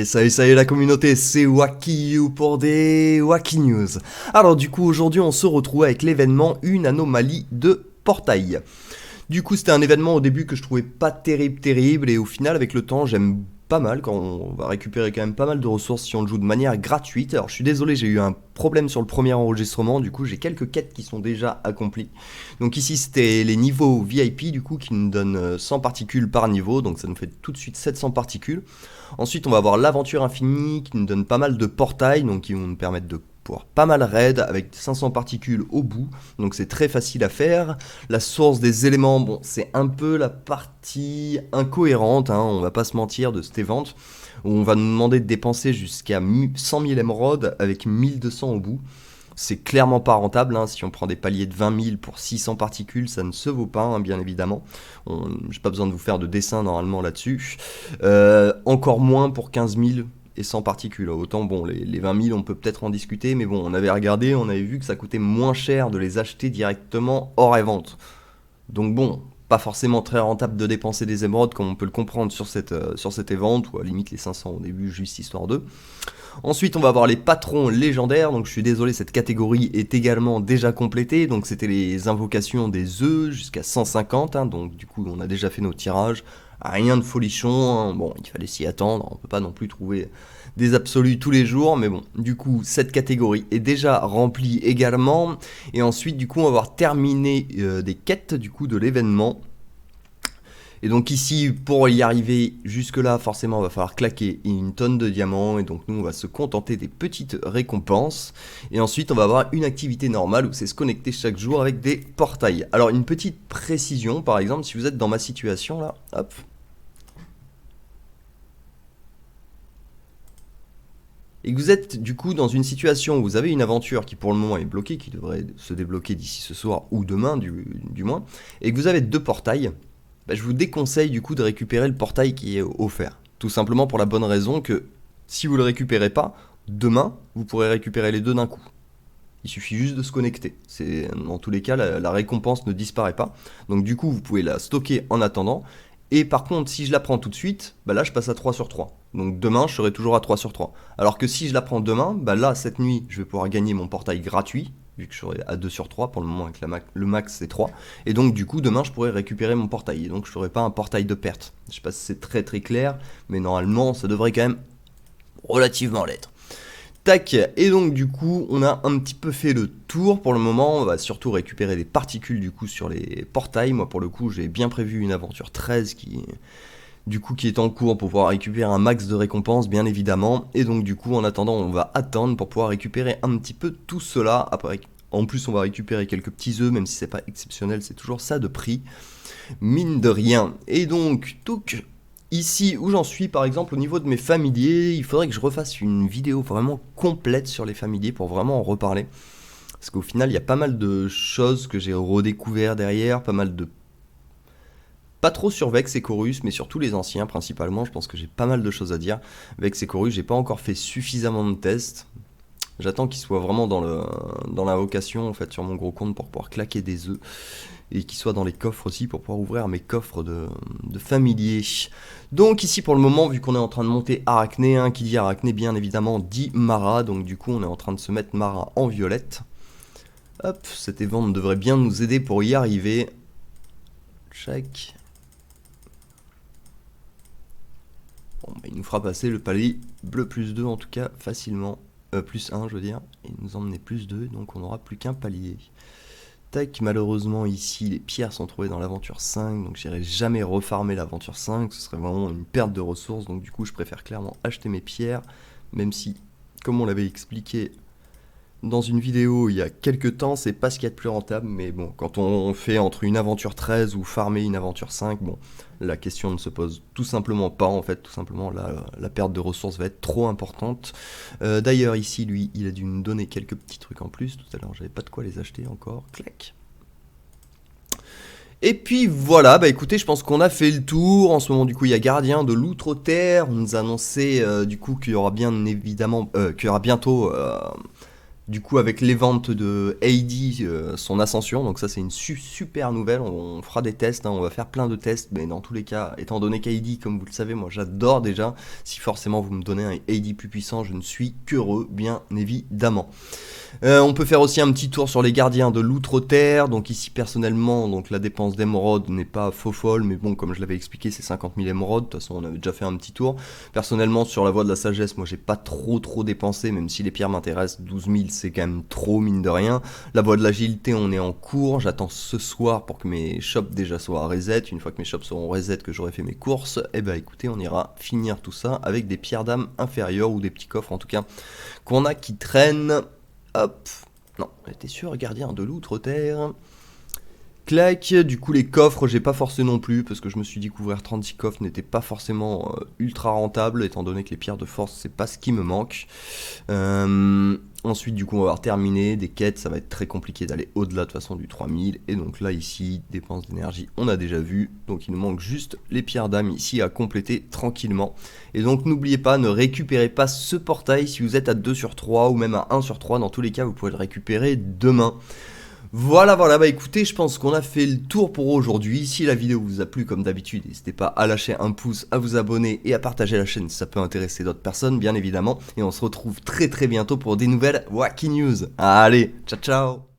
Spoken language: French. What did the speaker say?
Salut la communauté, c'est Wakiyu pour des Waki News. Alors du coup aujourd'hui on se retrouve avec l'événement Une anomalie de portail. Du coup c'était un événement au début que je trouvais pas terrible et au final avec le temps j'aime pas mal quand on va récupérer quand même pas mal de ressources si on le joue de manière gratuite. Alors je suis désolé, j'ai eu un problème sur le premier enregistrement, du coup j'ai quelques quêtes qui sont déjà accomplies. Donc ici c'était les niveaux VIP du coup qui nous donnent 100 particules par niveau, donc ça nous fait tout de suite 700 particules. Ensuite on va avoir l'aventure infinie qui nous donne pas mal de portails, donc qui vont nous permettre de pouvoir pas mal raid avec 500 particules au bout, donc c'est très facile à faire. La source des éléments, bon c'est un peu la partie incohérente, hein, on va pas se mentir, de cette évente, où on va nous demander de dépenser jusqu'à 100 000 émeraudes avec 1200 au bout. C'est clairement pas rentable, hein. Si on prend des paliers de 20 000 pour 600 particules, ça ne se vaut pas, hein, bien évidemment. J'ai pas besoin de vous faire de dessin normalement là-dessus. Encore moins pour 15 000 et 100 particules. Autant, bon, les 20 000, on peut peut-être en discuter, mais bon, on avait regardé, on avait vu que ça coûtait moins cher de les acheter directement hors vente. Donc bon, pas forcément très rentable de dépenser des émeraudes comme on peut le comprendre sur cette évente, ou à la limite les 500 au début, juste histoire d'eux. Ensuite on va avoir les patrons légendaires, donc je suis désolé cette catégorie est également déjà complétée, donc c'était les invocations des œufs jusqu'à 150, hein, donc du coup on a déjà fait nos tirages, rien de folichon, hein. Bon il fallait s'y attendre, on peut pas non plus trouver des absolus tous les jours, mais bon du coup cette catégorie est déjà remplie également, et ensuite du coup on va avoir terminé des quêtes du coup de l'événement. Et donc ici, pour y arriver jusque là, forcément, il va falloir claquer une tonne de diamants. Et donc nous, on va se contenter des petites récompenses. Et ensuite, on va avoir une activité normale où c'est se connecter chaque jour avec des portails. Alors une petite précision, par exemple, si vous êtes dans ma situation là, hop. Et que vous êtes du coup dans une situation où vous avez une aventure qui pour le moment est bloquée, qui devrait se débloquer d'ici ce soir ou demain du moins, et que vous avez deux portails, je vous déconseille du coup de récupérer le portail qui est offert. Tout simplement pour la bonne raison que si vous ne le récupérez pas, demain, vous pourrez récupérer les deux d'un coup. Il suffit juste de se connecter. Dans tous les cas, la récompense ne disparaît pas. Donc du coup, vous pouvez la stocker en attendant. Et par contre, si je la prends tout de suite, là je passe à 3 sur 3. Donc demain, je serai toujours à 3 sur 3. Alors que si je la prends demain, là, cette nuit, je vais pouvoir gagner mon portail gratuit, vu que je serai à 2 sur 3, pour le moment avec le max c'est 3. Et donc du coup, demain, je pourrai récupérer mon portail. Et donc je ne ferai pas un portail de perte. Je sais pas si c'est très clair, mais normalement, ça devrait quand même relativement l'être. Tac, et donc du coup on a un petit peu fait le tour pour le moment, on va surtout récupérer des particules du coup sur les portails. Moi pour le coup j'ai bien prévu une aventure 13 qui est en cours pour pouvoir récupérer un max de récompenses bien évidemment. Et donc du coup en attendant on va attendre pour pouvoir récupérer un petit peu tout cela. Après en plus on va récupérer quelques petits œufs, même si c'est pas exceptionnel, c'est toujours ça de prix, mine de rien. Et donc ici où j'en suis par exemple au niveau de mes familiers, il faudrait que je refasse une vidéo vraiment complète sur les familiers pour vraiment en reparler. Parce qu'au final il y a pas mal de choses que j'ai redécouvert derrière, pas mal de... Pas trop sur Vex et Chorus, mais surtout les anciens principalement, je pense que j'ai pas mal de choses à dire. Vex et Chorus, j'ai pas encore fait suffisamment de tests. J'attends qu'ils soient vraiment dans l'invocation en fait sur mon gros compte pour pouvoir claquer des œufs. Et qui soit dans les coffres aussi pour pouvoir ouvrir mes coffres de familiers. Donc ici pour le moment, vu qu'on est en train de monter Arachné, qui dit Arachné bien évidemment dit Mara, donc du coup on est en train de se mettre Mara en violette. Hop, cette évente devrait bien nous aider pour y arriver. Check. Bon, il nous fera passer le palier bleu plus 2 en tout cas facilement. Plus 1 je veux dire, et nous emmener plus 2, donc on n'aura plus qu'un palier. Tac, malheureusement ici les pierres sont trouvées dans l'aventure 5, donc j'irai jamais refarmer l'aventure 5, ce serait vraiment une perte de ressources, donc du coup je préfère clairement acheter mes pierres, même si, comme on l'avait expliqué dans une vidéo il y a quelques temps, c'est pas ce qu'il y a de plus rentable, mais bon, quand on fait entre une aventure 13 ou farmer une aventure 5, bon, la question ne se pose tout simplement pas, en fait, tout simplement, là, la perte de ressources va être trop importante. D'ailleurs, ici, lui, il a dû nous donner quelques petits trucs en plus, tout à l'heure, j'avais pas de quoi les acheter encore, clac. Et puis voilà, écoutez, je pense qu'on a fait le tour. En ce moment, du coup, il y a Gardien de l'Outre-Terre. On nous a annoncé, du coup, qu'il y aura bien évidemment, qu'il y aura bientôt Du coup, avec les ventes de AD, son ascension, donc ça c'est une super nouvelle, on fera des tests, hein, on va faire plein de tests, mais dans tous les cas, étant donné qu'AD, comme vous le savez, moi j'adore déjà, si forcément vous me donnez un AD plus puissant, je ne suis qu'heureux, bien évidemment. On peut faire aussi un petit tour sur les gardiens de l'outre-terre, donc ici personnellement, donc la dépense d'émeraude n'est pas faux folle, mais bon, comme je l'avais expliqué, c'est 50 000 émeraudes, de toute façon on avait déjà fait un petit tour. Personnellement, sur la voie de la sagesse, moi j'ai pas trop dépensé, même si les pierres m'intéressent, 12 000 c'est quand même trop, mine de rien. La voie de l'agilité, on est en cours, j'attends ce soir pour que mes shops déjà soient à reset, une fois que mes shops seront reset, que j'aurai fait mes courses, et bah écoutez, on ira finir tout ça avec des pierres d'âme inférieures, ou des petits coffres en tout cas, qu'on a qui traînent. Hop, non, j'étais sûr, gardien de l'outre-terre. Clac, du coup les coffres j'ai pas forcé non plus parce que je me suis dit qu'ouvrir 36 coffres n'était pas forcément ultra rentable étant donné que les pierres de force c'est pas ce qui me manque. Ensuite du coup on va avoir terminé des quêtes, ça va être très compliqué d'aller au-delà de toute façon du 3000 et donc là ici dépense d'énergie on a déjà vu, donc il nous manque juste les pierres d'âme ici à compléter tranquillement. Et donc n'oubliez pas, ne récupérez pas ce portail si vous êtes à 2 sur 3 ou même à 1 sur 3, dans tous les cas vous pouvez le récupérer demain. Voilà, bah écoutez, je pense qu'on a fait le tour pour aujourd'hui. Si la vidéo vous a plu comme d'habitude, n'hésitez pas à lâcher un pouce, à vous abonner et à partager la chaîne si ça peut intéresser d'autres personnes, bien évidemment. Et on se retrouve très bientôt pour des nouvelles Wacky News. Allez, ciao ciao.